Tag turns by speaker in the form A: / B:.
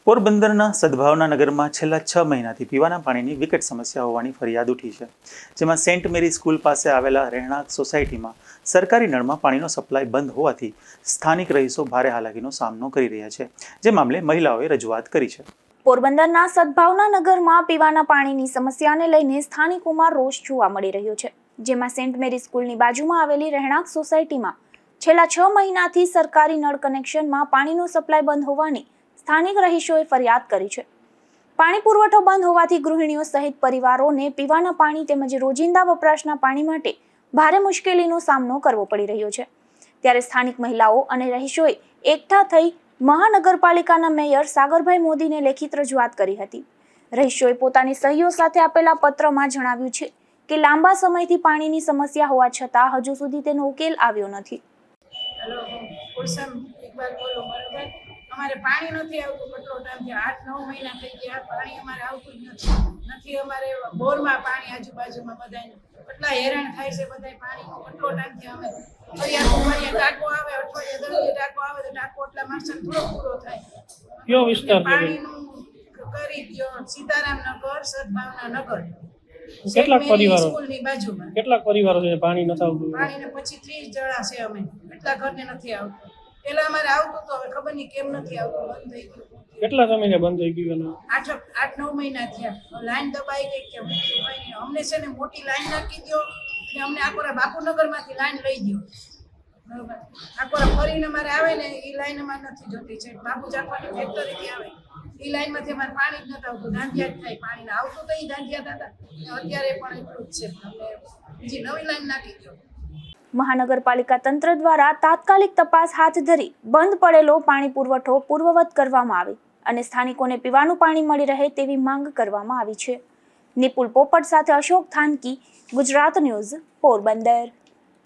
A: પોરબંદરના સદભાવના નગરમાં છેલ્લા 6 મહિનાથી પીવાના પાણીની વિકટ સમસ્યા હોવાની ફરિયાદ ઉઠી છે, જેમાં સેન્ટ મેરી સ્કૂલ પાસે આવેલા રહેણાંક સોસાયટીમાં સરકારી નળમાં પાણીનો સપ્લાય બંધ હોવાથી સ્થાનિક રહીશો ભારે હાલાકીનો સામનો કરી રહ્યા છે, જે મામલે મહિલાઓએ રજૂઆત કરી છે.
B: પોરબંદરના સદભાવના નગરમાં પીવાના પાણીની સમસ્યાને લઈને સ્થાનિકોમાં રોષ જોવા મળી રહ્યો છે, જેમાં સેન્ટ મેરી સ્કૂલની બાજુમાં આવેલી રહેણાંક સોસાયટીમાં છેલ્લા 6 મહિનાથી સરકારી નળ કનેક્શનમાં પાણીનો સપ્લાય બંધ હોવાની સ્થાનિક રહીશોએ ફરિયાદ કરી છે. પાણી પુરવઠો બંધ હોવાથી ગૃહિણીઓ સહિત પરિવારોને પીવાના પાણી તેમજ રોજિંદા વપરાશના પાણી માટે ભારે મુશ્કેલીનો સામનો કરવો પડી રહ્યો છે. ત્યારે સ્થાનિક મહિલાઓ અને રહીશોએ એકઠા થઈ મહાનગરપાલિકાના મેયર સાગરભાઈ મોદીને લેખિત રજૂઆત કરી હતી. રહીશોએ પોતાની સહીઓ સાથે આપેલા પત્રમાં જણાવ્યું છે કે લાંબા સમયથી પાણીની સમસ્યા હોવા છતાં હજુ સુધી તેનો ઉકેલ આવ્યો નથી.
C: અમારે પાણી નથી આવતું, કેટલો ટાઈમ થયો, 8-9 મહિના થઈ ગયા, પાણી અમારે આવતું જ નથી. અમારે બોરમાં પાણી આજુબાજુમાં બધાને કેટલા હેરાન થાય છે, બધા પાણીનો કેટલો ટાઈમ થયો. અમે ફરિયાદ ટાંકો આવે, અઠવાડિયે દરરોજ ટાંકો આવે તો ટાંકો એટલા માણસો થોડો પૂરો થાય.
D: કયો વિસ્તાર
C: પાણીનું કરી દો, સીતારામ નગર, સદભાવના નગર,
D: કેટલાક પરિવારો
C: સ્કૂલની બાજુમાં.
D: કેટલાક પરિવારો છે પાણી નથી આવતું?
C: પાણીને પછી 30 જણા છે અમે, એટલા ઘરને નથી આવતું. પેલા અમારે આવતું તો હવે ખબર નહીં કેમ નથી આવતું, બંધ થઈ ગયું.
D: કેટલા સમયને બંધ થઈ ગયું?
C: 8-9 મહિના થયા. લાઈન દબાઈ ગઈ કે અમને છે ને મોટી લાઈન નાખી દો અને અમને આકોરા બાપુનગરમાંથી લાઈન લઈ દો. બરોબર, આકોરા ફરીને અમારે આવે ને એ લાઈન અમારે નથી જોતી છે. બાપુ ચાકવાની ફેક્ટરીથી આવે એ લાઈનમાંથી અમારે પાણી જ નથી આવતું, ધાંધિયા જ થાય. પાણીને આવતું તો એ ધાંધિયા થતા, અત્યારે પણ એટલું જ છે. અમને બીજી નવી લાઈન નાખી દો.
B: મહાનગરપાલિકા તંત્ર દ્વારા તાત્કાલિક તપાસ હાથ ધરી બંધ પડેલો પાણી પુરવઠો પૂર્વવત કરવામાં આવે અને સ્થાનિકોને પીવાનું પાણી મળી રહે તેવી માંગ કરવામાં આવી છે. નિપુલ પોપટ સાથે અશોક થાનકી, ગુજરાત ન્યૂઝ, પોરબંદર.